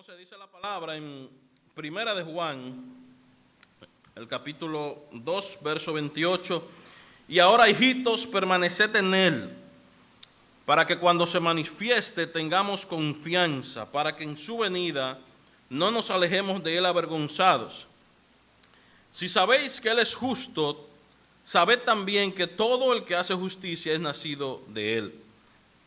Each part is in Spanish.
Entonces dice la palabra en Primera de Juan, el capítulo 2, verso 28, y ahora, hijitos, permaneced en él, para que cuando se manifieste tengamos confianza, para que en su venida no nos alejemos de él avergonzados. Si sabéis que él es justo, sabed también que todo el que hace justicia es nacido de él.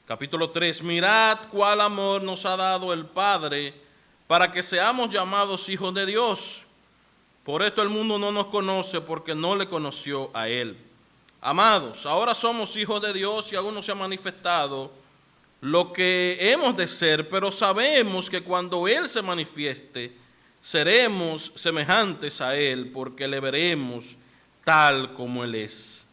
Capítulo 3, mirad cuál amor nos ha dado el Padre para que seamos llamados hijos de Dios. Por esto el mundo no nos conoce, porque no le conoció a él. Amados, ahora somos hijos de Dios y aún no se ha manifestado lo que hemos de ser, pero sabemos que cuando él se manifieste, seremos semejantes a él, porque le veremos tal como él es.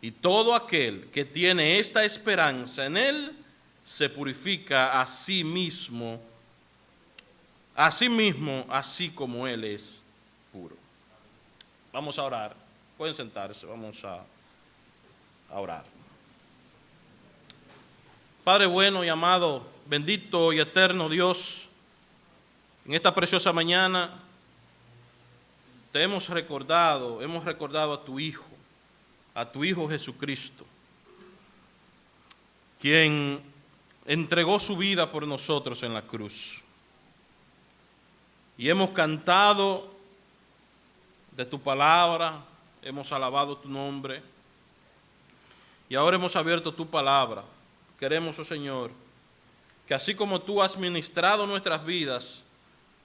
Y todo aquel que tiene esta esperanza en él, se purifica a sí mismo, así como él es puro. Vamos a orar. Pueden sentarse, vamos a orar. Padre bueno y amado, bendito y eterno Dios, en esta preciosa mañana te hemos recordado a tu Hijo Jesucristo, quien entregó su vida por nosotros en la cruz. Y hemos cantado de tu palabra, hemos alabado tu nombre, y ahora hemos abierto tu palabra. Queremos, oh Señor, que así como tú has ministrado nuestras vidas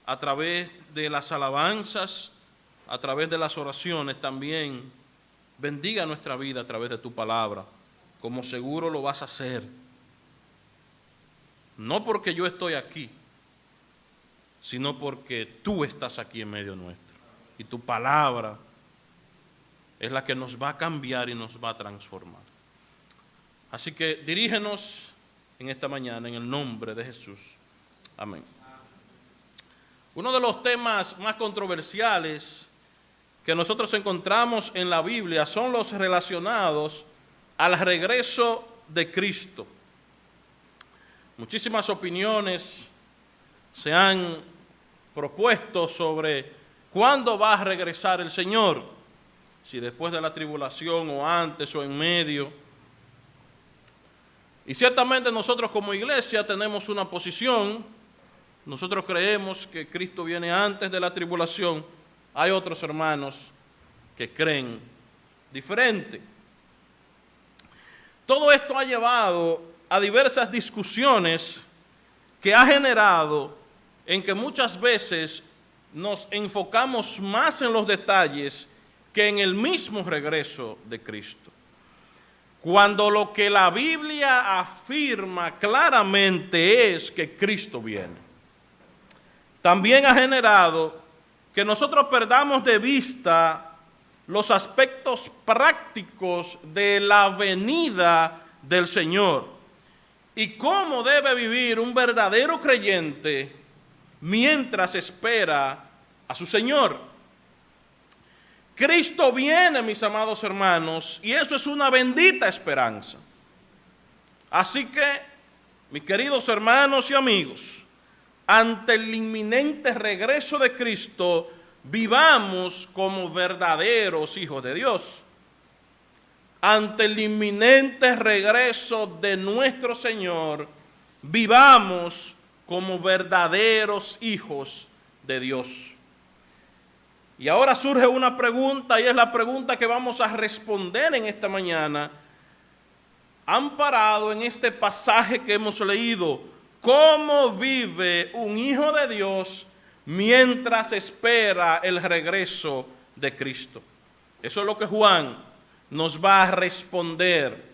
a través de las alabanzas, a través de las oraciones, también bendiga nuestra vida a través de tu palabra, como seguro lo vas a hacer. No porque yo estoy aquí, sino porque tú estás aquí en medio nuestro. Y tu palabra es la que nos va a cambiar y nos va a transformar. Así que dirígenos en esta mañana en el nombre de Jesús. Amén. Uno de los temas más controversiales que nosotros encontramos en la Biblia son los relacionados al regreso de Cristo. Muchísimas opiniones se han propuesto sobre cuándo va a regresar el Señor, si después de la tribulación o antes o en medio. Y ciertamente nosotros como iglesia tenemos una posición. Nosotros creemos que Cristo viene antes de la tribulación. Hay otros hermanos que creen diferente. Todo esto ha llevado a diversas discusiones que ha generado en que muchas veces nos enfocamos más en los detalles que en el mismo regreso de Cristo. Cuando lo que la Biblia afirma claramente es que Cristo viene. También ha generado que nosotros perdamos de vista los aspectos prácticos de la venida del Señor y cómo debe vivir un verdadero creyente mientras espera a su Señor. Cristo viene, mis amados hermanos, y eso es una bendita esperanza. Así que, mis queridos hermanos y amigos, ante el inminente regreso de Cristo, vivamos como verdaderos hijos de Dios. Ante el inminente regreso de nuestro Señor, vivamos como verdaderos hijos de Dios. Y ahora surge una pregunta, y es la pregunta que vamos a responder en esta mañana, amparado en este pasaje que hemos leído. ¿Cómo vive un hijo de Dios mientras espera el regreso de Cristo? Eso es lo que Juan nos va a responder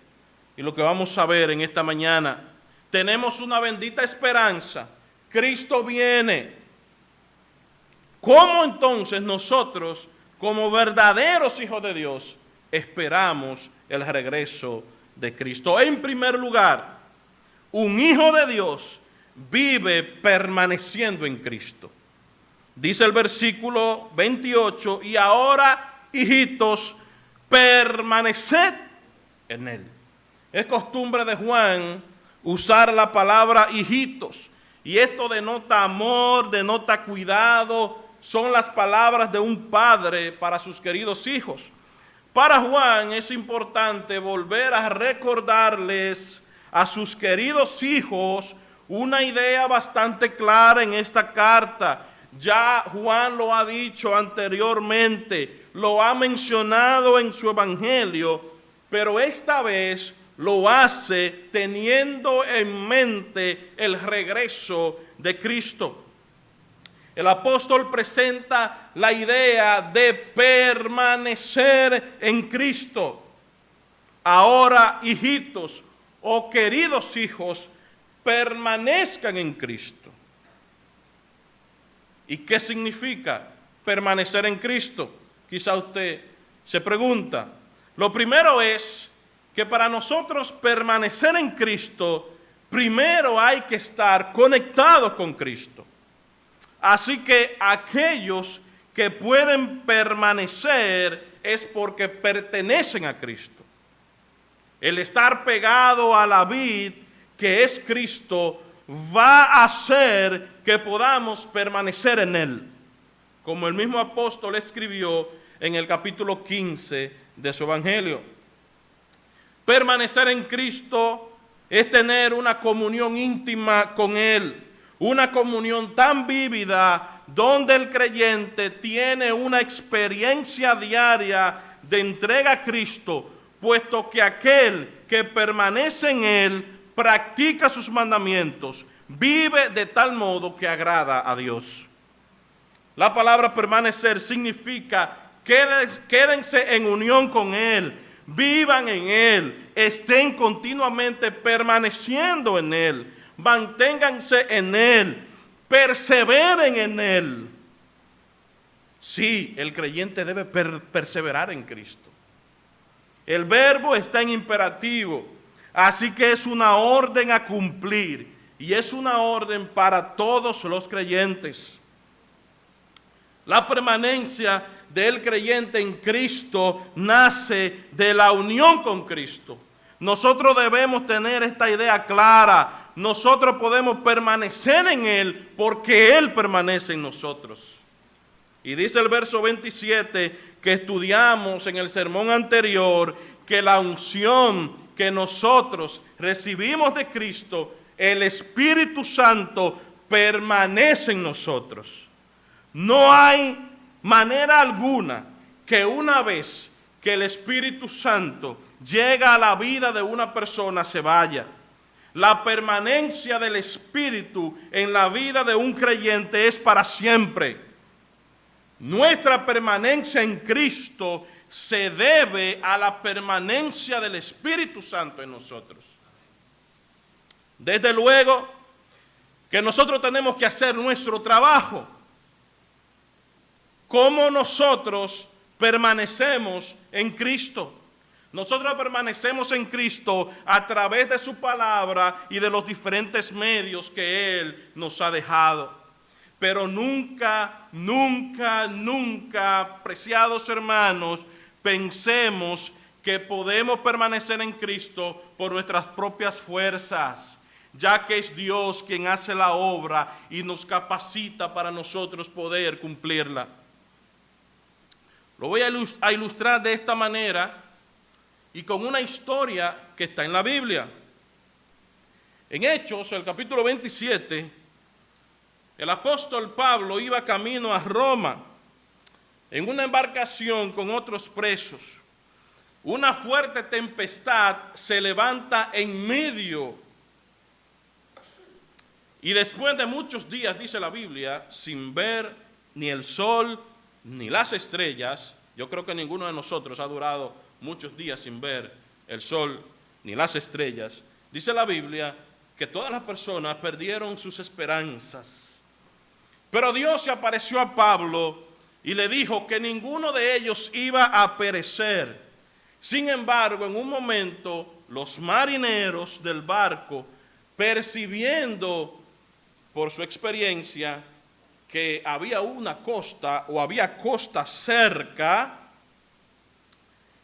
y lo que vamos a ver en esta mañana. Tenemos una bendita esperanza. Cristo viene. ¿Cómo entonces nosotros, como verdaderos hijos de Dios, esperamos el regreso de Cristo? En primer lugar, un hijo de Dios vive permaneciendo en Cristo. Dice el versículo 28, y ahora, hijitos, permaneced en él. Es costumbre de Juan usar la palabra hijitos, Y esto denota amor, denota cuidado, son las palabras de un padre para sus queridos hijos. Para Juan es importante volver a recordarles a sus queridos hijos una idea bastante clara en esta carta. Ya Juan lo ha dicho anteriormente, lo ha mencionado en su evangelio, pero esta vez lo hace teniendo en mente el regreso de Cristo. El apóstol presenta la idea de permanecer en Cristo. Ahora, hijitos o queridos hijos, permanezcan en Cristo. ¿Y qué significa permanecer en Cristo? Quizá usted se pregunta. Lo primero es que para nosotros permanecer en Cristo, primero hay que estar conectados con Cristo. Así que aquellos que pueden permanecer es porque pertenecen a Cristo. El estar pegado a la vid, que es Cristo, va a hacer que podamos permanecer en Él. Como el mismo apóstol escribió en el capítulo 15 de su evangelio. Permanecer en Cristo es tener una comunión íntima con Él. Una comunión tan vívida donde el creyente tiene una experiencia diaria de entrega a Cristo, puesto que aquel que permanece en Él practica sus mandamientos, vive de tal modo que agrada a Dios. La palabra permanecer significa quédense en unión con Él, vivan en Él, estén continuamente permaneciendo en Él. Manténganse en Él, perseveren en Él. Sí, el creyente debe perseverar en Cristo. El verbo está en imperativo, así que es una orden a cumplir y es una orden para todos los creyentes. La permanencia del creyente en Cristo nace de la unión con Cristo. Nosotros debemos tener esta idea clara. Nosotros podemos permanecer en Él porque Él permanece en nosotros. Y dice el verso 27 que estudiamos en el sermón anterior, que la unción que nosotros recibimos de Cristo, el Espíritu Santo, permanece en nosotros. No hay manera alguna que una vez que el Espíritu Santo llega a la vida de una persona se vaya. La permanencia del Espíritu en la vida de un creyente es para siempre. Nuestra permanencia en Cristo se debe a la permanencia del Espíritu Santo en nosotros. Desde luego que nosotros tenemos que hacer nuestro trabajo. ¿Cómo nosotros permanecemos en Cristo? Nosotros permanecemos en Cristo a través de su palabra y de los diferentes medios que Él nos ha dejado. Pero nunca, preciados hermanos, pensemos que podemos permanecer en Cristo por nuestras propias fuerzas, ya que es Dios quien hace la obra y nos capacita para nosotros poder cumplirla. Lo voy a ilustrar de esta manera y con una historia que está en la Biblia. En Hechos, el capítulo 27, el apóstol Pablo iba camino a Roma en una embarcación con otros presos. Una fuerte tempestad se levanta en medio y después de muchos días, dice la Biblia, sin ver ni el sol ni las estrellas. Yo creo que ninguno de nosotros ha durado muchos días sin ver el sol ni las estrellas. Dice la Biblia que todas las personas perdieron sus esperanzas. Pero Dios se apareció a Pablo y le dijo que ninguno de ellos iba a perecer. Sin embargo, en un momento, los marineros del barco, percibiendo por su experiencia que había una costa o había costa cerca,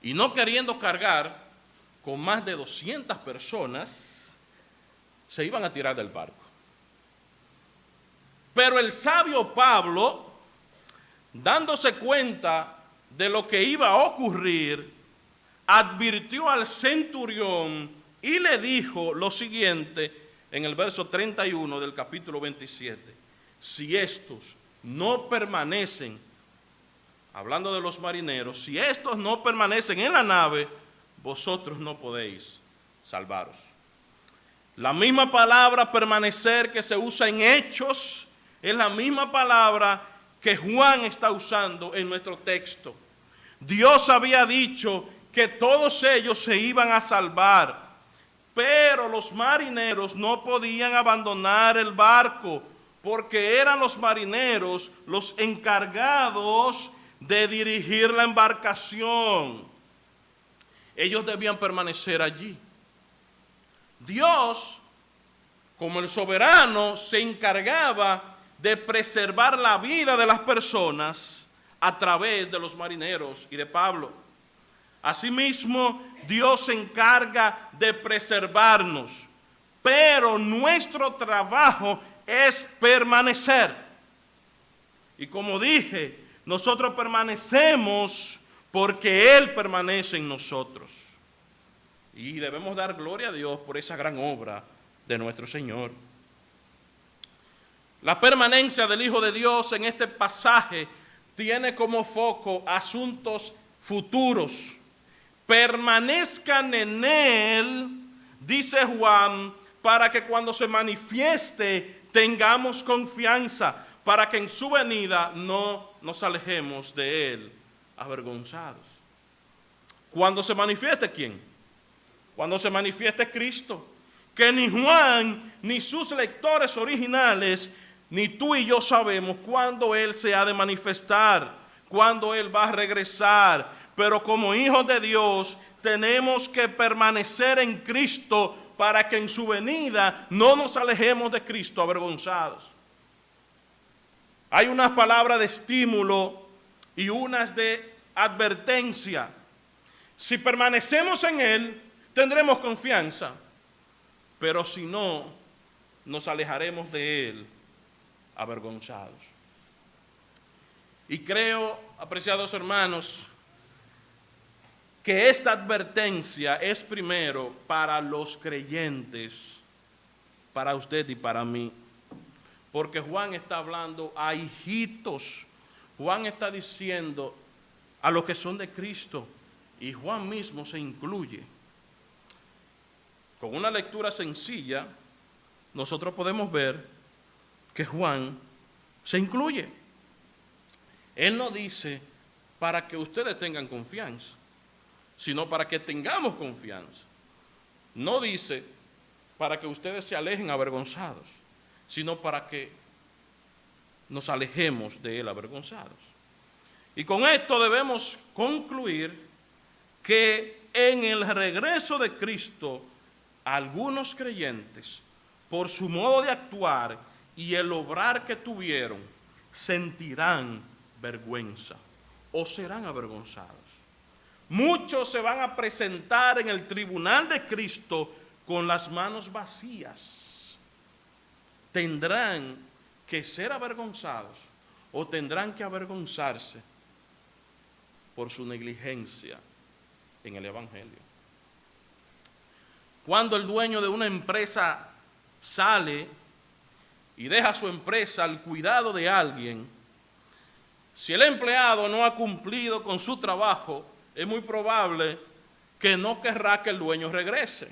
y no queriendo cargar con más de 200 personas, se iban a tirar del barco. Pero el sabio Pablo, dándose cuenta de lo que iba a ocurrir, advirtió al centurión y le dijo lo siguiente en el verso 31 del capítulo 27. Si estos no permanecen, hablando de los marineros, si estos no permanecen en la nave, vosotros no podéis salvaros. La misma palabra permanecer que se usa en Hechos es la misma palabra que Juan está usando en nuestro texto. Dios había dicho que todos ellos se iban a salvar, pero los marineros no podían abandonar el barco porque eran los marineros los encargados de dirigir la embarcación. Ellos debían permanecer allí. Dios, como el soberano, se encargaba de preservar la vida de las personas a través de los marineros y de Pablo. Asimismo, Dios se encarga de preservarnos, pero nuestro trabajo es permanecer. Y como dije, nosotros permanecemos porque Él permanece en nosotros. Y debemos dar gloria a Dios por esa gran obra de nuestro Señor. La permanencia del Hijo de Dios en este pasaje tiene como foco asuntos futuros. Permanezcan en Él, dice Juan, para que cuando se manifieste tengamos confianza, para que en su venida no nos alejemos de Él avergonzados. Cuando se manifieste, ¿quién? Cuando se manifieste Cristo, que ni Juan ni sus lectores originales, ni tú y yo sabemos cuándo Él se ha de manifestar, cuándo Él va a regresar. Pero como hijos de Dios tenemos que permanecer en Cristo para que en su venida no nos alejemos de Cristo avergonzados. Hay unas palabras de estímulo y unas de advertencia. Si permanecemos en Él, tendremos confianza, pero si no, nos alejaremos de Él avergonzados. Y creo, apreciados hermanos, que esta advertencia es primero para los creyentes, para usted y para mí, porque Juan está hablando a hijitos. Juan está diciendo a los que son de Cristo, y Juan mismo se incluye. Con una lectura sencilla, nosotros podemos ver que Juan se incluye. Él no dice para que ustedes tengan confianza, sino para que tengamos confianza. No dice para que ustedes se alejen avergonzados, sino para que nos alejemos de Él avergonzados. Y con esto debemos concluir que en el regreso de Cristo, algunos creyentes, por su modo de actuar y el obrar que tuvieron, sentirán vergüenza o serán avergonzados. Muchos se van a presentar en el tribunal de Cristo con las manos vacías. Tendrán que ser avergonzados o tendrán que avergonzarse por su negligencia en el Evangelio. Cuando el dueño de una empresa sale y deja su empresa al cuidado de alguien, si el empleado no ha cumplido con su trabajo, es muy probable que no querrá que el dueño regrese,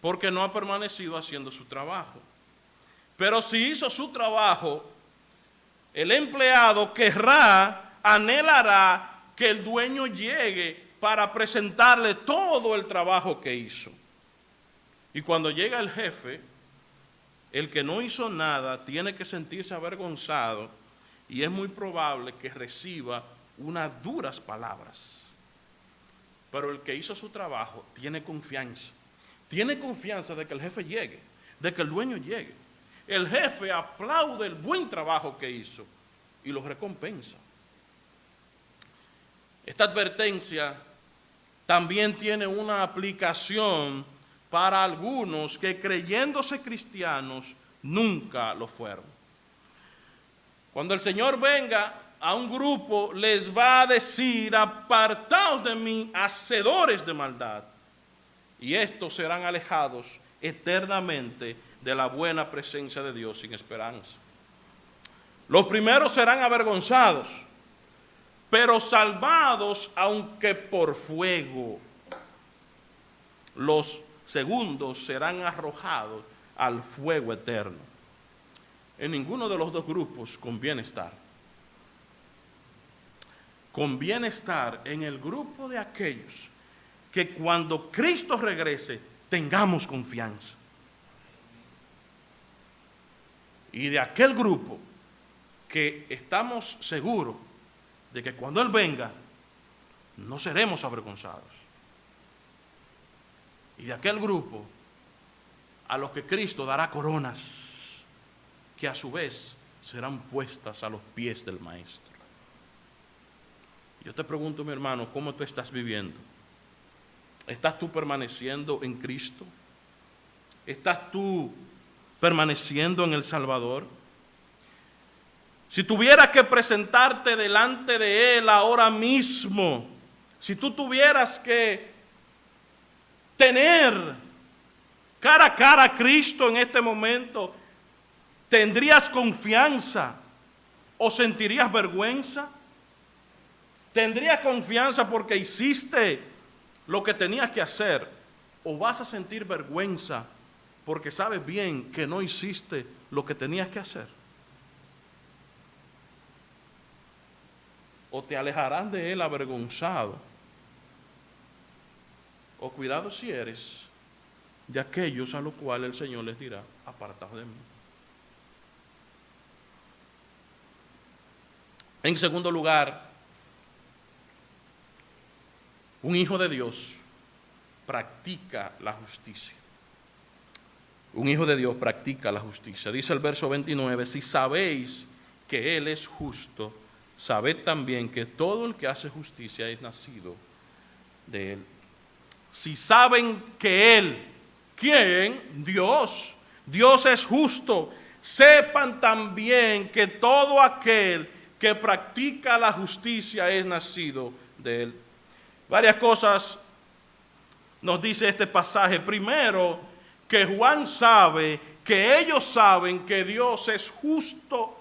porque no ha permanecido haciendo su trabajo. Pero si hizo su trabajo, el empleado querrá, anhelará que el dueño llegue para presentarle todo el trabajo que hizo. Y cuando llega el jefe, el que no hizo nada tiene que sentirse avergonzado y es muy probable que reciba unas duras palabras. Pero el que hizo su trabajo tiene confianza. Tiene confianza de que el jefe llegue, de que el dueño llegue. El jefe aplaude el buen trabajo que hizo y lo recompensa. Esta advertencia también tiene una aplicación para algunos que creyéndose cristianos nunca lo fueron. Cuando el Señor venga a un grupo, les va a decir: apartaos de mí, hacedores de maldad. Y estos serán alejados eternamente de la buena presencia de Dios sin esperanza. Los primeros serán avergonzados, pero salvados aunque por fuego. Los segundos serán arrojados al fuego eterno. En ninguno de los dos grupos conviene estar. Conviene estar en el grupo de aquellos que cuando Cristo regrese tengamos confianza. Y de aquel grupo que estamos seguros de que cuando Él venga no seremos avergonzados. Y de aquel grupo a los que Cristo dará coronas que a su vez serán puestas a los pies del Maestro. Yo te pregunto, mi hermano, ¿cómo tú estás viviendo? ¿Estás tú permaneciendo en Cristo? ¿Estás tú permaneciendo en el Salvador? Si tuvieras que presentarte delante de Él ahora mismo, si tú tuvieras que tener cara a cara a Cristo en este momento, ¿tendrías confianza o sentirías vergüenza? ¿Tendrías confianza porque hiciste lo que tenías que hacer? ¿O vas a sentir vergüenza porque sabes bien que no hiciste lo que tenías que hacer? ¿O te alejarás de Él avergonzado? O cuidado si eres de aquellos a los cuales el Señor les dirá: apartaos de mí. En segundo lugar, un hijo de Dios practica la justicia. Un hijo de Dios practica la justicia. Dice el verso 29, si sabéis que Él es justo, sabed también que todo el que hace justicia es nacido de Él. Si saben que Él, ¿quién? Dios. Dios es justo. Sepan también que todo aquel que practica la justicia es nacido de Él. Varias cosas nos dice este pasaje. Primero, que Juan sabe, que ellos saben que Dios es justo.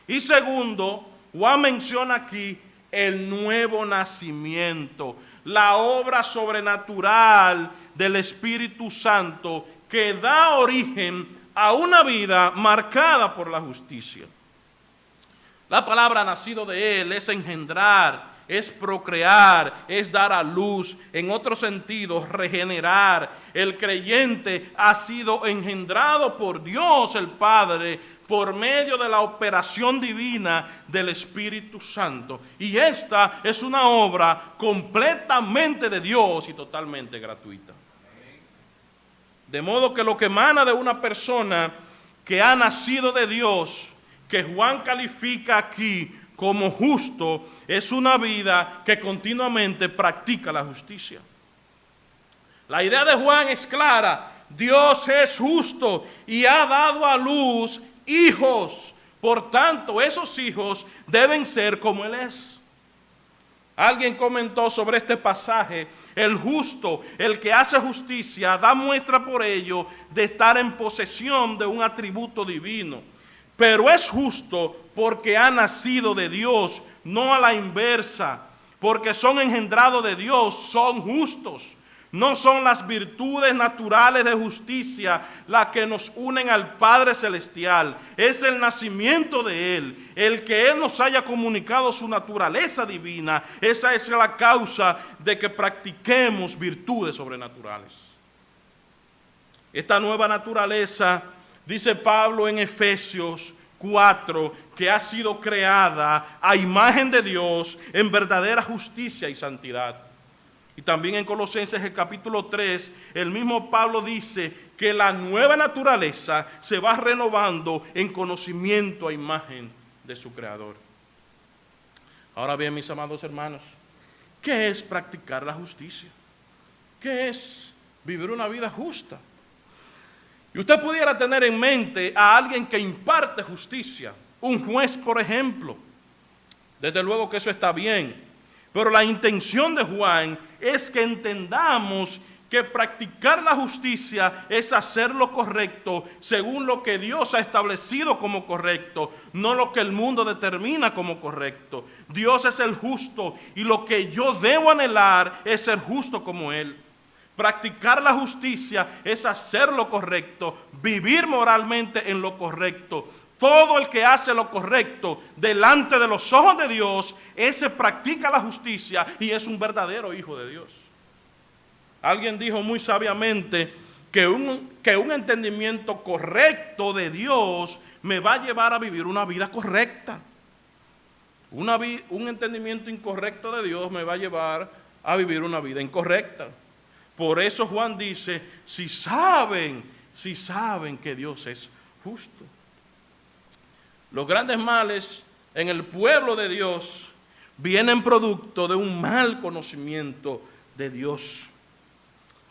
Y segundo, Juan menciona aquí el nuevo nacimiento, la obra sobrenatural del Espíritu Santo que da origen a una vida marcada por la justicia. La palabra nacido de Él es engendrar, es procrear, es dar a luz, en otro sentido, regenerar. El creyente ha sido engendrado por Dios el Padre por medio de la operación divina del Espíritu Santo. Y esta es una obra completamente de Dios y totalmente gratuita. De modo que lo que emana de una persona que ha nacido de Dios, que Juan califica aquí como justo, es una vida que continuamente practica la justicia. La idea de Juan es clara: Dios es justo y ha dado a luz hijos. Por tanto, esos hijos deben ser como Él es. Alguien comentó sobre este pasaje: el justo, el que hace justicia, da muestra por ello de estar en posesión de un atributo divino. Pero es justo porque ha nacido de Dios, no a la inversa. Porque son engendrados de Dios, son justos. No son las virtudes naturales de justicia las que nos unen al Padre Celestial. Es el nacimiento de Él, el que Él nos haya comunicado su naturaleza divina. Esa es la causa de que practiquemos virtudes sobrenaturales. Esta nueva naturaleza, dice Pablo en Efesios 4, que ha sido creada a imagen de Dios en verdadera justicia y santidad. Y también en Colosenses el capítulo 3, el mismo Pablo dice que la nueva naturaleza se va renovando en conocimiento a imagen de su Creador. Ahora bien, mis amados hermanos, ¿qué es practicar la justicia? ¿Qué es vivir una vida justa? Y usted pudiera tener en mente a alguien que imparte justicia, un juez, por ejemplo. Desde luego que eso está bien, pero la intención de Juan es que entendamos que practicar la justicia es hacer lo correcto según lo que Dios ha establecido como correcto, no lo que el mundo determina como correcto. Dios es el justo y lo que yo debo anhelar es ser justo como Él. Practicar la justicia es hacer lo correcto, vivir moralmente en lo correcto. Todo el que hace lo correcto delante de los ojos de Dios, ese practica la justicia y es un verdadero hijo de Dios. Alguien dijo muy sabiamente que un entendimiento correcto de Dios me va a llevar a vivir una vida correcta. Un entendimiento incorrecto de Dios me va a llevar a vivir una vida incorrecta. Por eso Juan dice, si saben que Dios es justo. Los grandes males en el pueblo de Dios vienen producto de un mal conocimiento de Dios.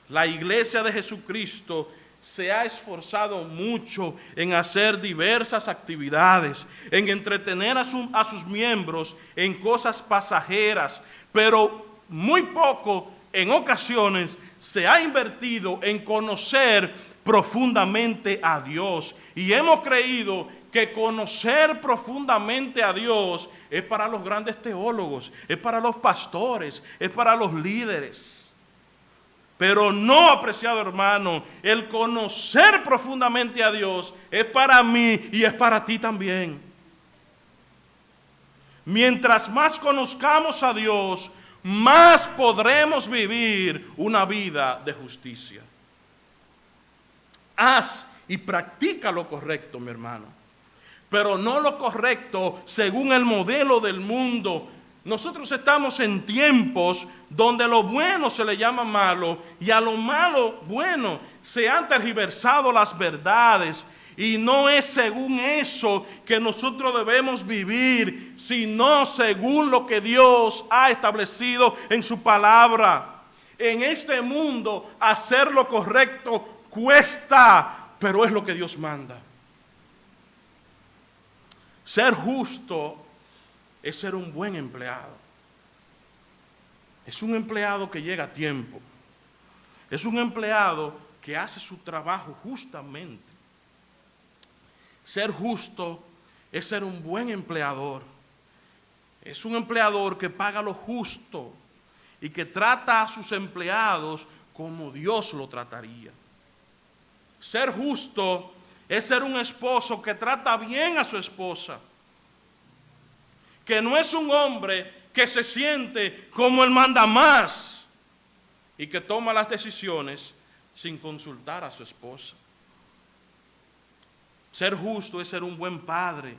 La iglesia de Jesucristo se ha esforzado mucho en hacer diversas actividades, en entretener a sus miembros en cosas pasajeras, pero muy poco en ocasiones se ha invertido en conocer profundamente a Dios. Y hemos creído que conocer profundamente a Dios es para los grandes teólogos, es para los pastores, es para los líderes. Pero no, apreciado hermano, el conocer profundamente a Dios es para mí y es para ti también. Mientras más conozcamos a Dios, más podremos vivir una vida de justicia. Haz y practica lo correcto, mi hermano, pero no lo correcto según el modelo del mundo. Nosotros estamos en tiempos donde lo bueno se le llama malo y a lo malo bueno. Se han tergiversado las verdades y no es según eso que nosotros debemos vivir, sino según lo que Dios ha establecido en su palabra. En este mundo hacer lo correcto cuesta, pero es lo que Dios manda. Ser justo es ser un buen empleado. Es un empleado que llega a tiempo. Es un empleado que hace su trabajo justamente. Ser justo es ser un buen empleador. Es un empleador que paga lo justo y que trata a sus empleados como Dios lo trataría. Ser justo es ser un esposo que trata bien a su esposa, que no es un hombre que se siente como el mandamás y que toma las decisiones sin consultar a su esposa. Ser justo es ser un buen padre.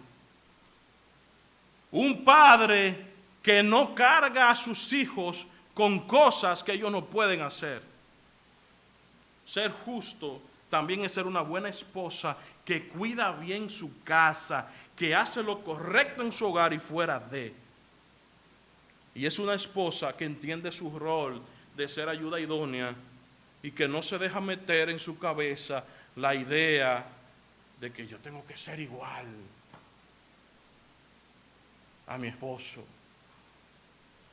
Un padre que no carga a sus hijos con cosas que ellos no pueden hacer. Ser justo también es ser una buena esposa que cuida bien su casa, que hace lo correcto en su hogar y fuera de. Y es una esposa que entiende su rol de ser ayuda idónea y que no se deja meter en su cabeza la idea de que yo tengo que ser igual a mi esposo.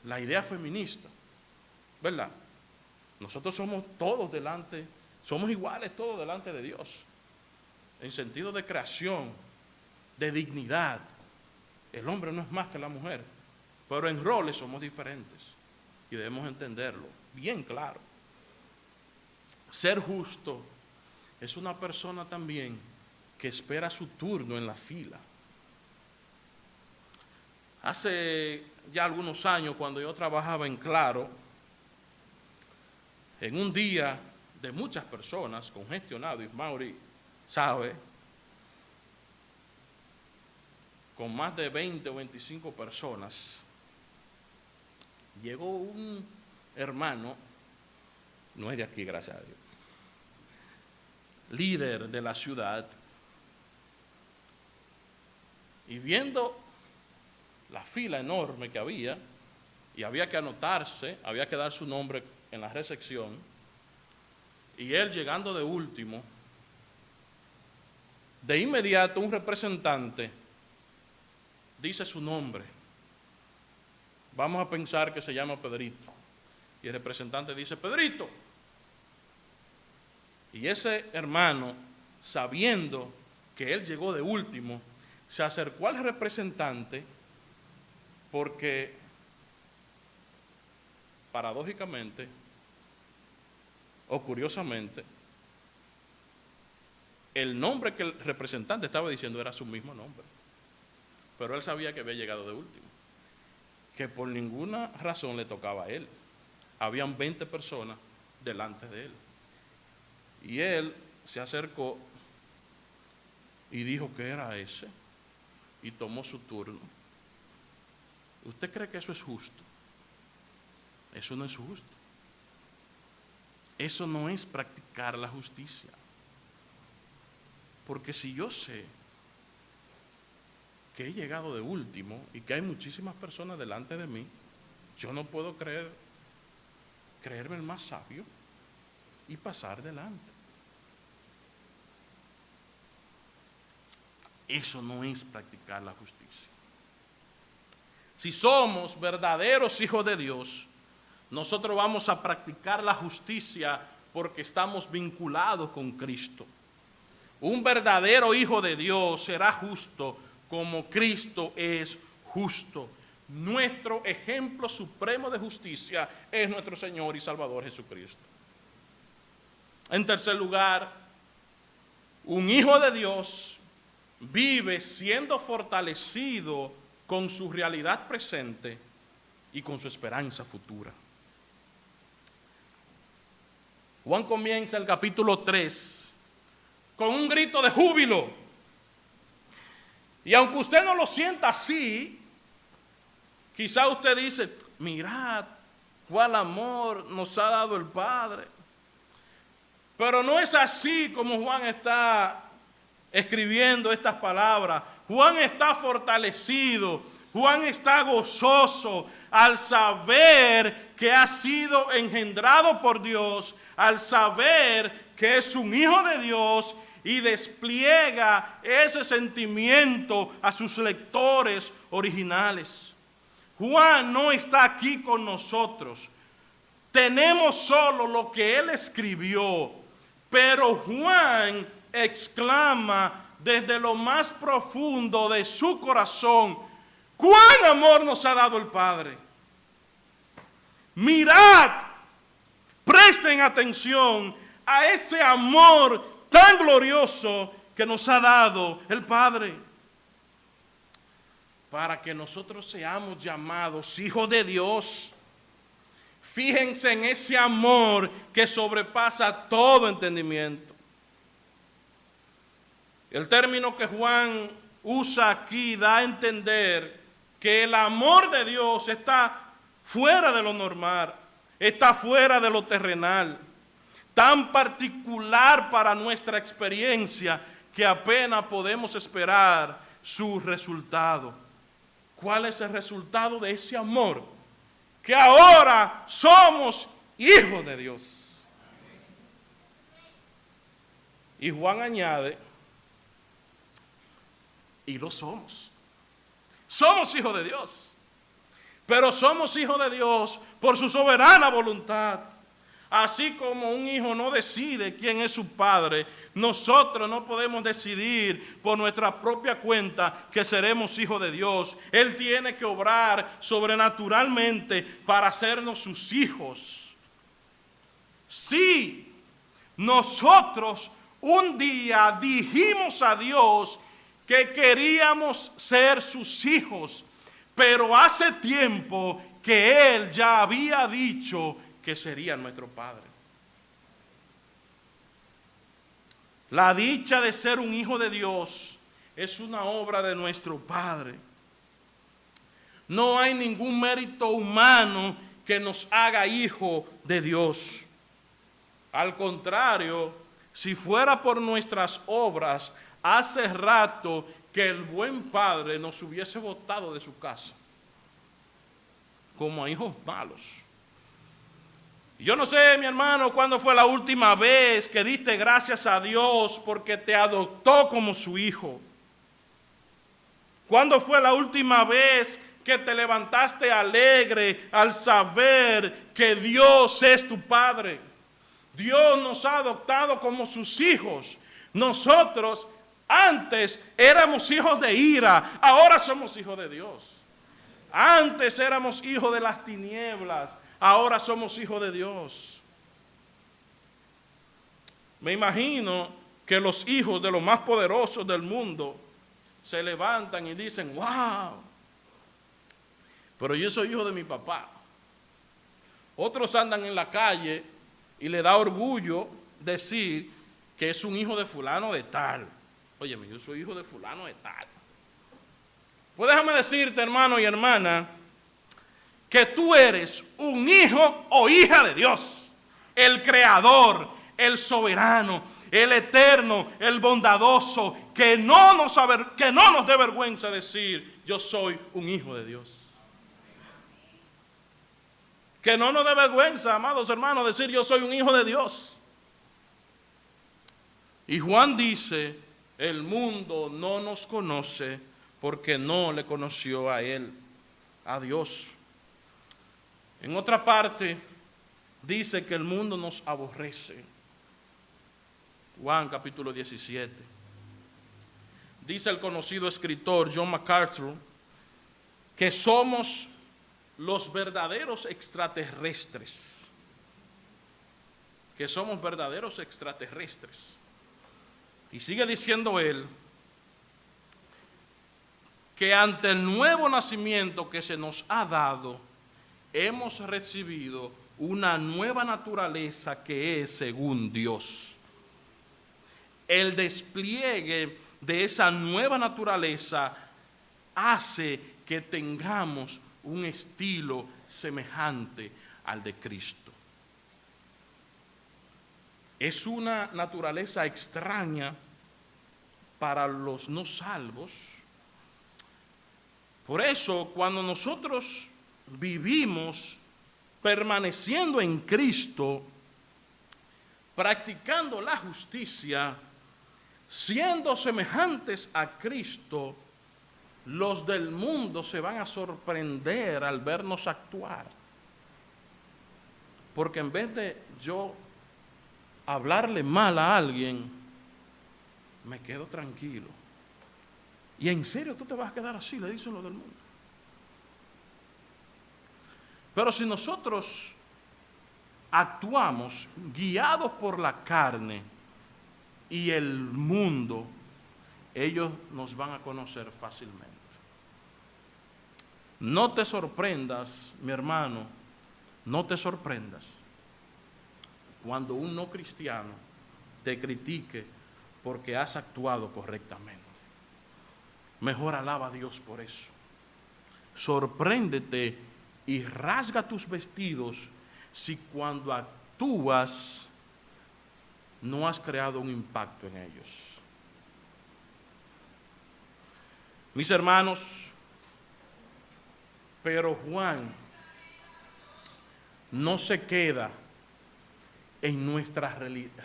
La idea feminista, ¿verdad? Nosotros somos somos iguales todos delante de Dios, en sentido de creación, de dignidad. El hombre no es más que la mujer, pero en roles somos diferentes y debemos entenderlo bien claro. Ser justo es una persona también que espera su turno en la fila. Hace ya algunos años, cuando yo trabajaba en Claro, en un día de muchas personas, congestionado, y Mauri sabe, con más de 20 o 25 personas, llegó un hermano, no es de aquí, gracias a Dios, líder de la ciudad, y viendo la fila enorme que había, y había que anotarse, había que dar su nombre en la recepción, y él llegando de último, de inmediato un representante dice su nombre. Vamos a pensar que se llama Pedrito. Y el representante dice, Pedrito. Y ese hermano, sabiendo que él llegó de último, se acercó al representante porque, paradójicamente o curiosamente, el nombre que el representante estaba diciendo era su mismo nombre. Pero él sabía que había llegado de último, que por ninguna razón le tocaba a él. Habían 20 personas delante de él. Y él se acercó y dijo que era ese, y tomó su turno. ¿Usted cree que eso es justo? Eso no es justo. Eso no es practicar la justicia. Porque si yo sé que he llegado de último y que hay muchísimas personas delante de mí, yo no puedo creerme el más sabio y pasar delante. Eso no es practicar la justicia. Si somos verdaderos hijos de Dios, nosotros vamos a practicar la justicia porque estamos vinculados con Cristo. Un verdadero hijo de Dios será justo como Cristo es justo. Nuestro ejemplo supremo de justicia es nuestro Señor y Salvador Jesucristo. En tercer lugar, un hijo de Dios vive siendo fortalecido con su realidad presente y con su esperanza futura. Juan comienza el capítulo 3 con un grito de júbilo. Y aunque usted no lo sienta así, quizá usted dice, mirad cuál amor nos ha dado el Padre. Pero no es así como Juan está escribiendo estas palabras. Juan está fortalecido, Juan está gozoso al saber que ha sido engendrado por Dios, al saber que es un hijo de Dios y despliega ese sentimiento a sus lectores originales. Juan no está aquí con nosotros. Tenemos solo lo que él escribió, pero Juan exclama desde lo más profundo de su corazón, ¡cuán amor nos ha dado el Padre! Mirad, presten atención a ese amor tan glorioso que nos ha dado el Padre, para que nosotros seamos llamados hijos de Dios. Fíjense en ese amor que sobrepasa todo entendimiento. El término que Juan usa aquí da a entender que el amor de Dios está fuera de lo normal, está fuera de lo terrenal, tan particular para nuestra experiencia que apenas podemos esperar su resultado. ¿Cuál es el resultado de ese amor? Que ahora somos hijos de Dios. Y Juan añade, y lo somos. Somos hijos de Dios. Pero somos hijos de Dios por su soberana voluntad. Así como un hijo no decide quién es su padre, nosotros no podemos decidir por nuestra propia cuenta que seremos hijos de Dios. Él tiene que obrar sobrenaturalmente para hacernos sus hijos. Sí, nosotros un día dijimos a Dios que queríamos ser sus hijos, pero hace tiempo que Él ya había dicho que sería nuestro Padre. La dicha de ser un hijo de Dios es una obra de nuestro Padre. No hay ningún mérito humano que nos haga hijo de Dios. Al contrario, si fuera por nuestras obras, hace rato que el buen Padre nos hubiese botado de su casa, como a hijos malos. Yo no sé, mi hermano, cuándo fue la última vez que diste gracias a Dios porque te adoptó como su hijo. ¿Cuándo fue la última vez que te levantaste alegre al saber que Dios es tu Padre? Dios nos ha adoptado como sus hijos. Nosotros antes éramos hijos de ira, ahora somos hijos de Dios. Antes éramos hijos de las tinieblas, ahora somos hijos de Dios. Me imagino que los hijos de los más poderosos del mundo se levantan y dicen, wow, pero yo soy hijo de mi papá. Otros andan en la calle y le da orgullo decir que es un hijo de fulano de tal. Óyeme, yo soy hijo de fulano de tal. Pues déjame decirte, hermano y hermana, que tú eres un hijo o hija de Dios, el creador, el soberano, el eterno, el bondadoso, que no nos dé vergüenza decir, yo soy un hijo de Dios. Que no nos dé vergüenza, amados hermanos, decir yo soy un hijo de Dios. Y Juan dice, el mundo no nos conoce porque no le conoció a Él, a Dios. En otra parte, dice que el mundo nos aborrece. Juan capítulo 17. Dice el conocido escritor John MacArthur que somos los verdaderos extraterrestres. Que somos verdaderos extraterrestres. Y sigue diciendo él que ante el nuevo nacimiento que se nos ha dado, hemos recibido una nueva naturaleza que es según Dios. El despliegue de esa nueva naturaleza hace que tengamos un estilo semejante al de Cristo. Es una naturaleza extraña para los no salvos. Por eso, cuando nosotros vivimos permaneciendo en Cristo, practicando la justicia, siendo semejantes a Cristo, los del mundo se van a sorprender al vernos actuar. Porque en vez de yo hablarle mal a alguien, me quedo tranquilo. ¿Y en serio tú te vas a quedar así? Le dicen los del mundo. Pero si nosotros actuamos guiados por la carne y el mundo, ellos nos van a conocer fácilmente. No te sorprendas, mi hermano, no te sorprendas cuando un no cristiano te critique porque has actuado correctamente. Mejor alaba a Dios por eso. Sorpréndete y rasga tus vestidos si cuando actúas no has creado un impacto en ellos. Mis hermanos, pero Juan no se queda en nuestra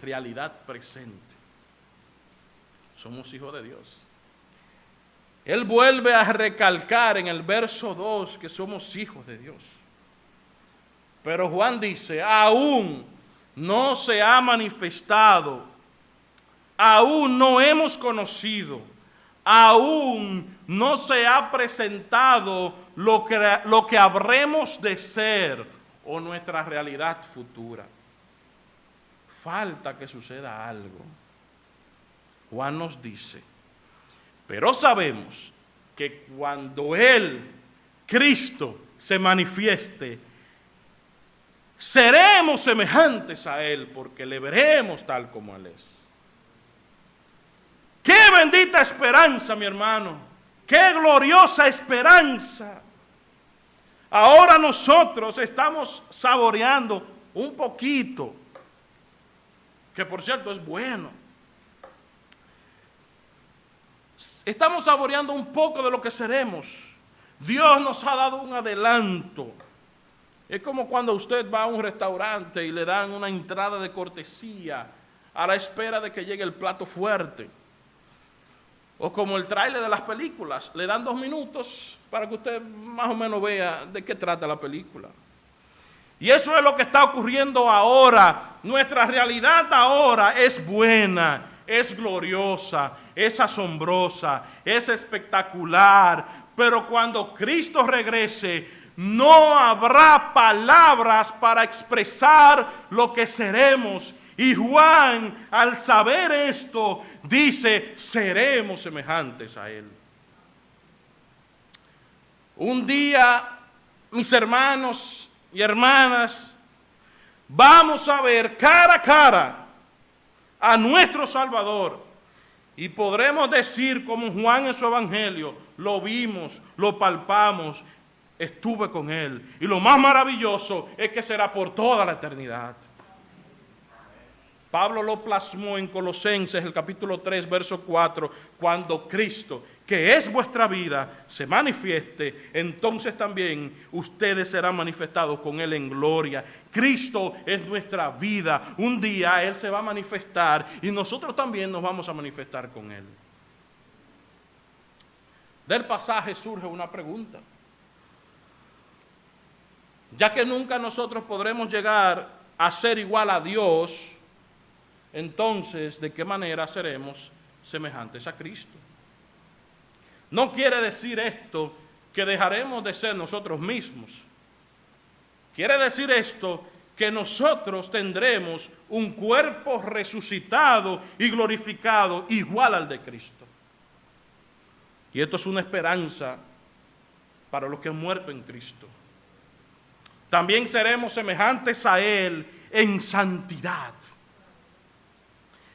realidad presente. Somos hijos de Dios. Él vuelve a recalcar en el verso 2 que somos hijos de Dios. Pero Juan dice, aún no se ha manifestado, aún no hemos conocido, aún no se ha presentado lo que habremos de ser o nuestra realidad futura. Falta que suceda algo. Juan nos dice, pero sabemos que cuando Él, Cristo, se manifieste, seremos semejantes a Él porque le veremos tal como Él es. ¡Qué bendita esperanza, mi hermano! ¡Qué gloriosa esperanza! Ahora nosotros estamos saboreando un poquito, que por cierto es bueno. Estamos saboreando un poco de lo que seremos. Dios nos ha dado un adelanto. Es como cuando usted va a un restaurante y le dan una entrada de cortesía a la espera de que llegue el plato fuerte. O como el tráiler de las películas, le dan 2 minutos para que usted más o menos vea de qué trata la película. Y eso es lo que está ocurriendo ahora. Nuestra realidad ahora es buena, es gloriosa, es asombrosa, es espectacular. Pero cuando Cristo regrese, no habrá palabras para expresar lo que seremos. Y Juan, al saber esto, dice, seremos semejantes a Él. Un día, mis hermanos y hermanas, vamos a ver cara a cara a nuestro Salvador y podremos decir como Juan en su evangelio, lo vimos, lo palpamos, estuve con Él. Y lo más maravilloso es que será por toda la eternidad. Pablo lo plasmó en Colosenses, el capítulo 3, verso 4, cuando Cristo, que es vuestra vida, se manifieste, entonces también ustedes serán manifestados con Él en gloria. Cristo es nuestra vida. Un día Él se va a manifestar y nosotros también nos vamos a manifestar con Él. Del pasaje surge una pregunta. Ya que nunca nosotros podremos llegar a ser igual a Dios, entonces, ¿de qué manera seremos semejantes a Cristo? No quiere decir esto que dejaremos de ser nosotros mismos. Quiere decir esto que nosotros tendremos un cuerpo resucitado y glorificado igual al de Cristo. Y esto es una esperanza para los que han muerto en Cristo. También seremos semejantes a Él en santidad.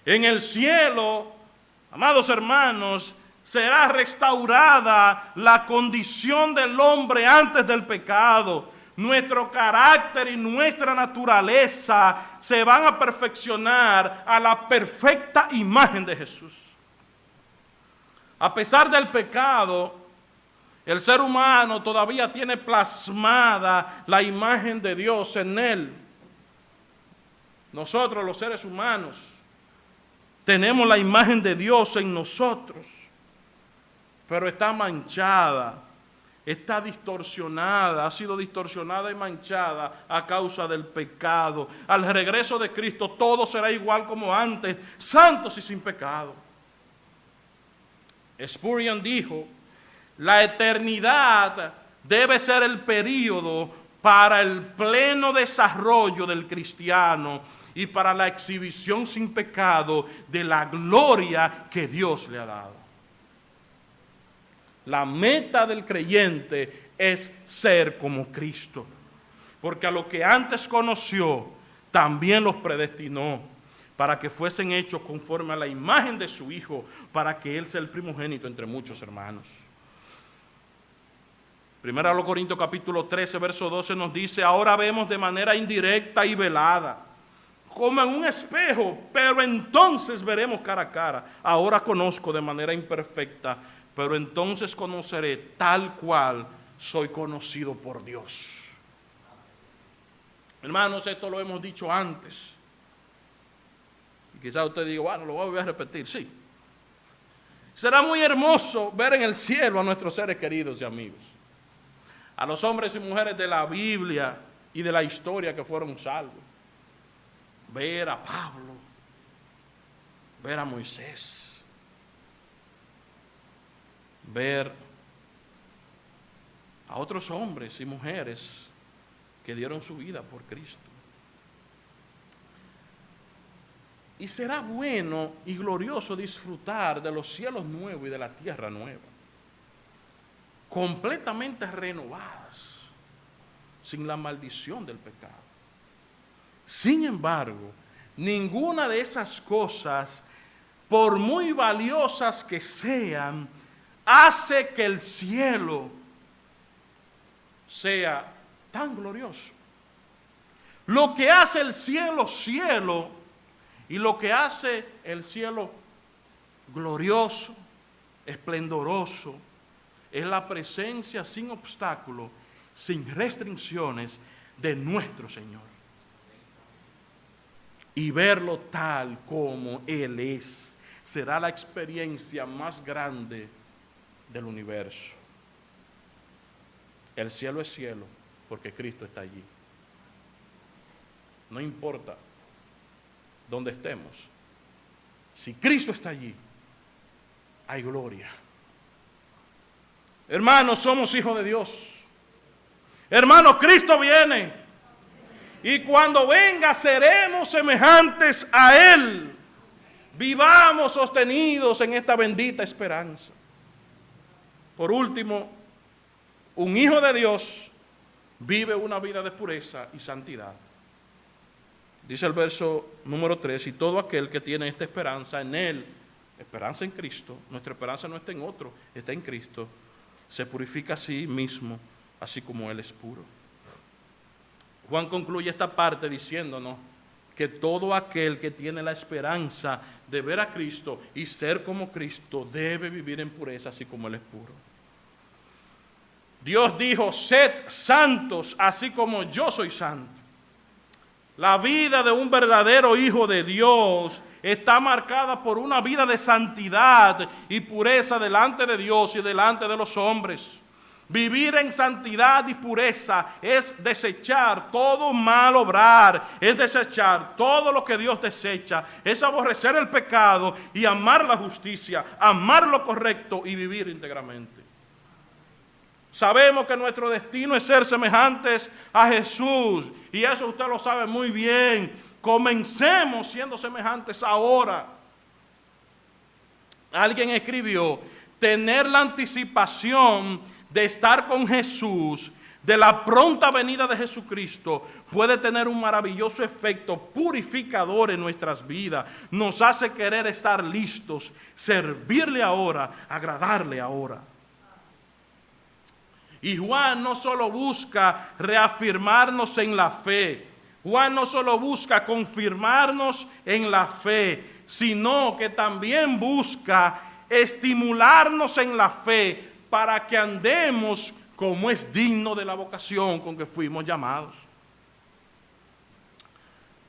En el cielo, amados hermanos, será restaurada la condición del hombre antes del pecado. Nuestro carácter y nuestra naturaleza se van a perfeccionar a la perfecta imagen de Jesús. A pesar del pecado, el ser humano todavía tiene plasmada la imagen de Dios en él. Nosotros, los seres humanos, tenemos la imagen de Dios en nosotros, pero está manchada, está distorsionada, ha sido distorsionada y manchada a causa del pecado. Al regreso de Cristo todo será igual como antes, santos y sin pecado. Spurgeon dijo, la eternidad debe ser el período para el pleno desarrollo del cristiano y para la exhibición sin pecado de la gloria que Dios le ha dado. La meta del creyente es ser como Cristo, porque a lo que antes conoció, también los predestinó para que fuesen hechos conforme a la imagen de su Hijo, para que Él sea el primogénito entre muchos hermanos. Primera a los Corintios capítulo 13, verso 12 nos dice, ahora vemos de manera indirecta y velada, como en un espejo, pero entonces veremos cara a cara. Ahora conozco de manera imperfecta, pero entonces conoceré tal cual soy conocido por Dios. Hermanos, esto lo hemos dicho antes. Y quizás usted diga, bueno, lo voy a volver a repetir. Sí. Será muy hermoso ver en el cielo a nuestros seres queridos y amigos. A los hombres y mujeres de la Biblia y de la historia que fueron salvos. Ver a Pablo, ver a Moisés, ver a otros hombres y mujeres que dieron su vida por Cristo. Y será bueno y glorioso disfrutar de los cielos nuevos y de la tierra nueva, completamente renovadas, sin la maldición del pecado. Sin embargo, ninguna de esas cosas, por muy valiosas que sean, hace que el cielo sea tan glorioso. Lo que hace el cielo, cielo, y lo que hace el cielo glorioso, esplendoroso, es la presencia sin obstáculo, sin restricciones de nuestro Señor. Y verlo tal como Él es, será la experiencia más grande del universo. El cielo es cielo porque Cristo está allí. No importa dónde estemos. Si Cristo está allí, hay gloria. Hermanos, somos hijos de Dios. Hermanos, Cristo viene. Y cuando venga seremos semejantes a Él. Vivamos sostenidos en esta bendita esperanza. Por último, un hijo de Dios vive una vida de pureza y santidad. Dice el verso número 3, y todo aquel que tiene esta esperanza en Él, esperanza en Cristo, nuestra esperanza no está en otro, está en Cristo, se purifica a sí mismo, así como Él es puro. Juan concluye esta parte diciéndonos que todo aquel que tiene la esperanza de ver a Cristo y ser como Cristo debe vivir en pureza, así como Él es puro. Dios dijo, sed santos, así como yo soy santo. La vida de un verdadero hijo de Dios está marcada por una vida de santidad y pureza delante de Dios y delante de los hombres. Vivir en santidad y pureza es desechar todo mal obrar, es desechar todo lo que Dios desecha, es aborrecer el pecado y amar la justicia, amar lo correcto y vivir íntegramente. Sabemos que nuestro destino es ser semejantes a Jesús y eso usted lo sabe muy bien. Comencemos siendo semejantes ahora. Alguien escribió, tener la anticipación de estar con Jesús, de la pronta venida de Jesucristo, puede tener un maravilloso efecto purificador en nuestras vidas. Nos hace querer estar listos, servirle ahora, agradarle ahora. Y Juan no solo busca reafirmarnos en la fe, Juan no solo busca confirmarnos en la fe, sino que también busca estimularnos en la fe para que andemos como es digno de la vocación con que fuimos llamados.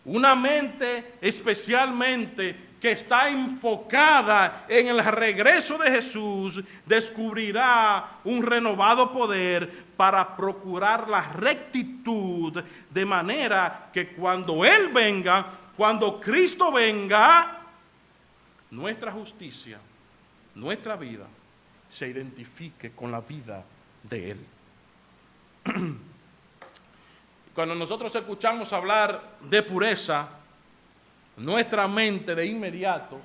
Una mente especialmente que está enfocada en el regreso de Jesús, descubrirá un renovado poder para procurar la rectitud, de manera que cuando Él venga, cuando Cristo venga, nuestra justicia, nuestra vida, se identifique con la vida de Él. Cuando nosotros escuchamos hablar de pureza, nuestra mente de inmediato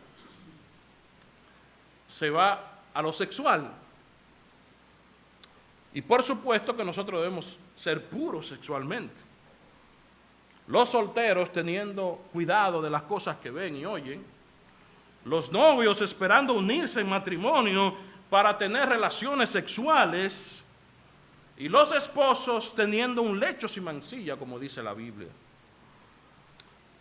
se va a lo sexual. Y por supuesto que nosotros debemos ser puros sexualmente. Los solteros teniendo cuidado de las cosas que ven y oyen. Los novios esperando unirse en matrimonio para tener relaciones sexuales. Y los esposos teniendo un lecho sin mancilla, como dice la Biblia.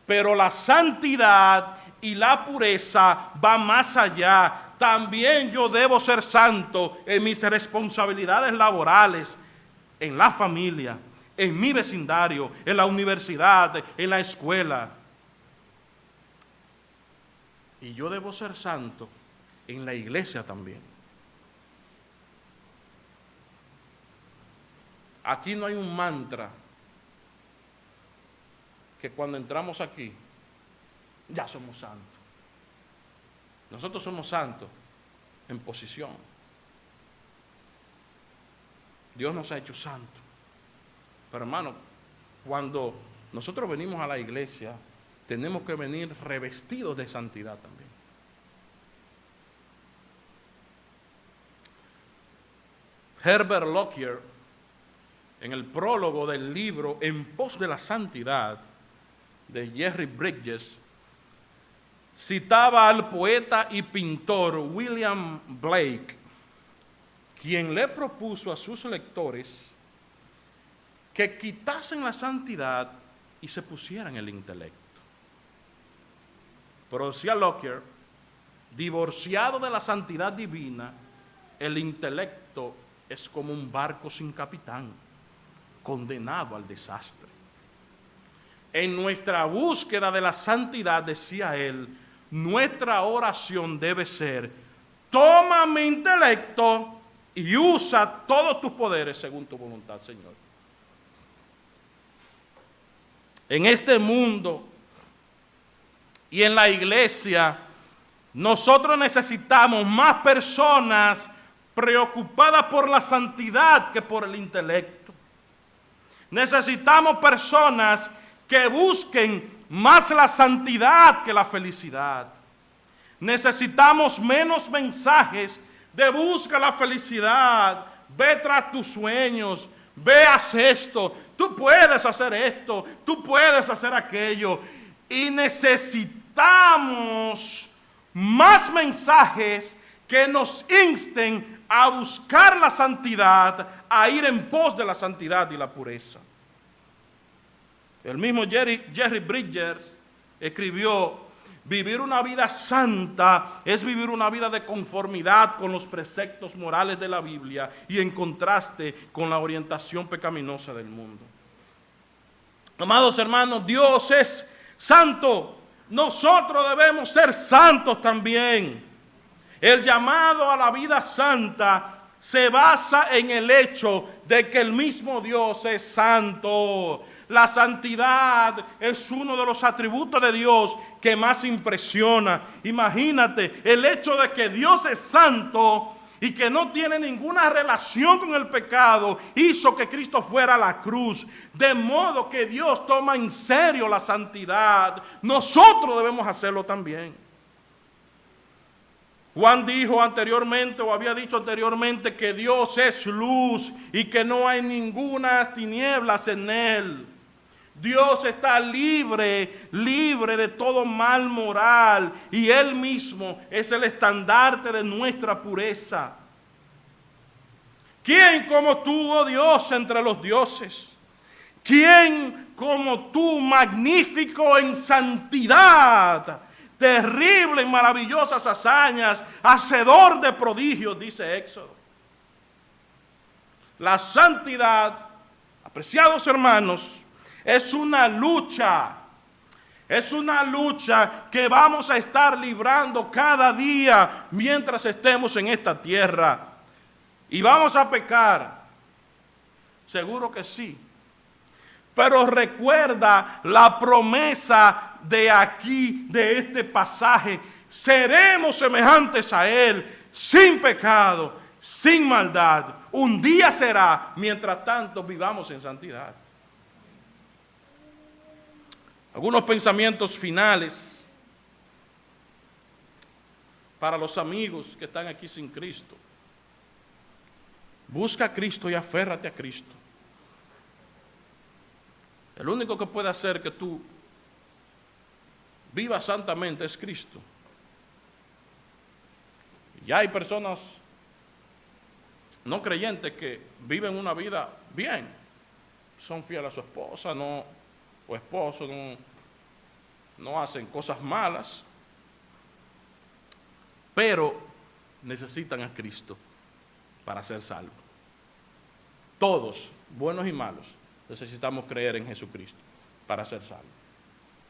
Pero la santidad y la pureza van más allá. También yo debo ser santo en mis responsabilidades laborales, en la familia, en mi vecindario, en la universidad, en la escuela. Y yo debo ser santo en la iglesia también. Aquí no hay un mantra que cuando entramos aquí, ya somos santos. Nosotros somos santos en posición. Dios nos ha hecho santos. Pero hermano, cuando nosotros venimos a la iglesia, tenemos que venir revestidos de santidad también. Herbert Lockyer, en el prólogo del libro En pos de la santidad, de Jerry Bridges, citaba al poeta y pintor William Blake, quien le propuso a sus lectores que quitasen la santidad y se pusieran el intelecto. Pero decía Lockyer, divorciado de la santidad divina, el intelecto es como un barco sin capitán, condenado al desastre. En nuestra búsqueda de la santidad, decía él, nuestra oración debe ser: toma mi intelecto y usa todos tus poderes según tu voluntad, Señor. En este mundo y en la iglesia, nosotros necesitamos más personas preocupadas por la santidad que por el intelecto. Necesitamos personas que busquen más la santidad que la felicidad. Necesitamos menos mensajes de busca la felicidad, ve tras tus sueños, ve, haz esto, tú puedes hacer esto, tú puedes hacer aquello. Y necesitamos más mensajes que nos insten a buscar la santidad, a ir en pos de la santidad y la pureza. El mismo Jerry Bridges escribió: vivir una vida santa es vivir una vida de conformidad con los preceptos morales de la Biblia y en contraste con la orientación pecaminosa del mundo. Amados hermanos, Dios es santo. Nosotros debemos ser santos también. El llamado a la vida santa se basa en el hecho de que el mismo Dios es santo. La santidad es uno de los atributos de Dios que más impresiona. Imagínate, el hecho de que Dios es santo y que no tiene ninguna relación con el pecado, hizo que Cristo fuera a la cruz. De modo que Dios toma en serio la santidad. Nosotros debemos hacerlo también. Juan dijo anteriormente, o había dicho anteriormente, que Dios es luz y que no hay ninguna tinieblas en él. Dios está libre de todo mal moral, y Él mismo es el estandarte de nuestra pureza. ¿Quién como tú, oh Dios, entre los dioses? ¿Quién como tú, magnífico en santidad, terrible en maravillosas hazañas, hacedor de prodigios? Dice Éxodo. La santidad, apreciados hermanos, es una lucha que vamos a estar librando cada día mientras estemos en esta tierra. ¿Y vamos a pecar? Seguro que sí. Pero recuerda la promesa de aquí, de este pasaje: seremos semejantes a Él, sin pecado, sin maldad. Un día será, mientras tanto vivamos en santidad. Algunos pensamientos finales para los amigos que están aquí sin Cristo. Busca a Cristo y aférrate a Cristo. El único que puede hacer que tú vivas santamente es Cristo. Ya hay personas no creyentes que viven una vida bien. Son fieles a su esposa, o esposo, no hacen cosas malas, pero necesitan a Cristo para ser salvos. Todos, buenos y malos, necesitamos creer en Jesucristo para ser salvos.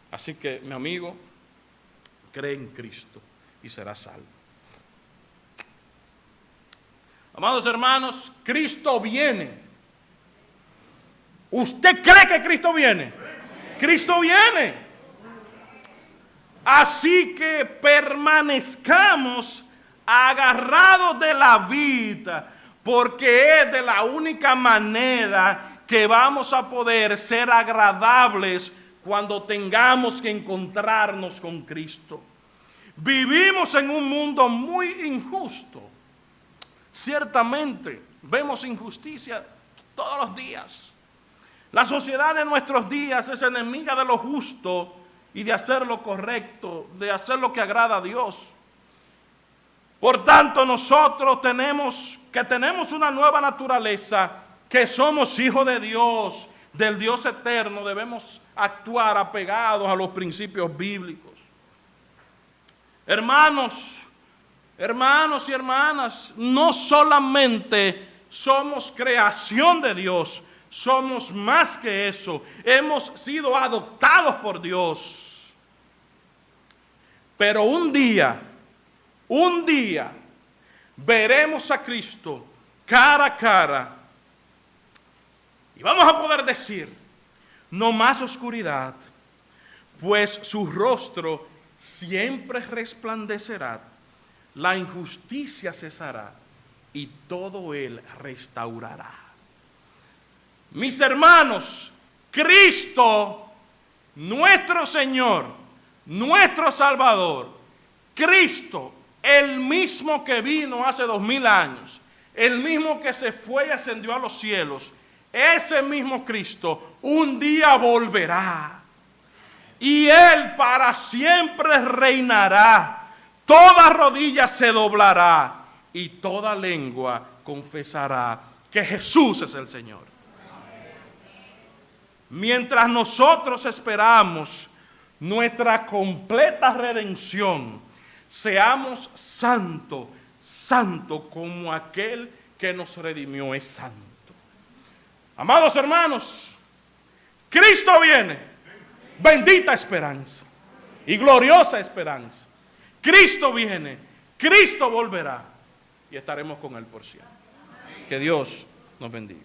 Así que, mi amigo, cree en Cristo y serás salvo. Amados hermanos, Cristo viene. ¿Usted cree que Cristo viene? Cristo viene. Así que permanezcamos agarrados de la vida, porque es de la única manera que vamos a poder ser agradables cuando tengamos que encontrarnos con Cristo. Vivimos en un mundo muy injusto. Ciertamente, vemos injusticia todos los días. La sociedad de nuestros días es enemiga de lo justo y de hacer lo correcto, de hacer lo que agrada a Dios. Por tanto, nosotros tenemos una nueva naturaleza, que somos hijos de Dios, del Dios eterno. Debemos actuar apegados a los principios bíblicos. Hermanos y hermanas, no solamente somos creación de Dios, somos más que eso. Hemos sido adoptados por Dios. Pero un día, veremos a Cristo cara a cara y vamos a poder decir, no más oscuridad, pues su rostro siempre resplandecerá, la injusticia cesará y todo él restaurará. Mis hermanos, Cristo, nuestro Señor, nuestro Salvador, Cristo, el mismo que vino hace 2000 años, el mismo que se fue y ascendió a los cielos, ese mismo Cristo un día volverá. Y Él para siempre reinará. Toda rodilla se doblará y toda lengua confesará que Jesús es el Señor. Mientras nosotros esperamos nuestra completa redención, seamos santos, santo como aquel que nos redimió es santo. Amados hermanos, Cristo viene, bendita esperanza y gloriosa esperanza. Cristo viene, Cristo volverá y estaremos con Él por siempre. Que Dios nos bendiga.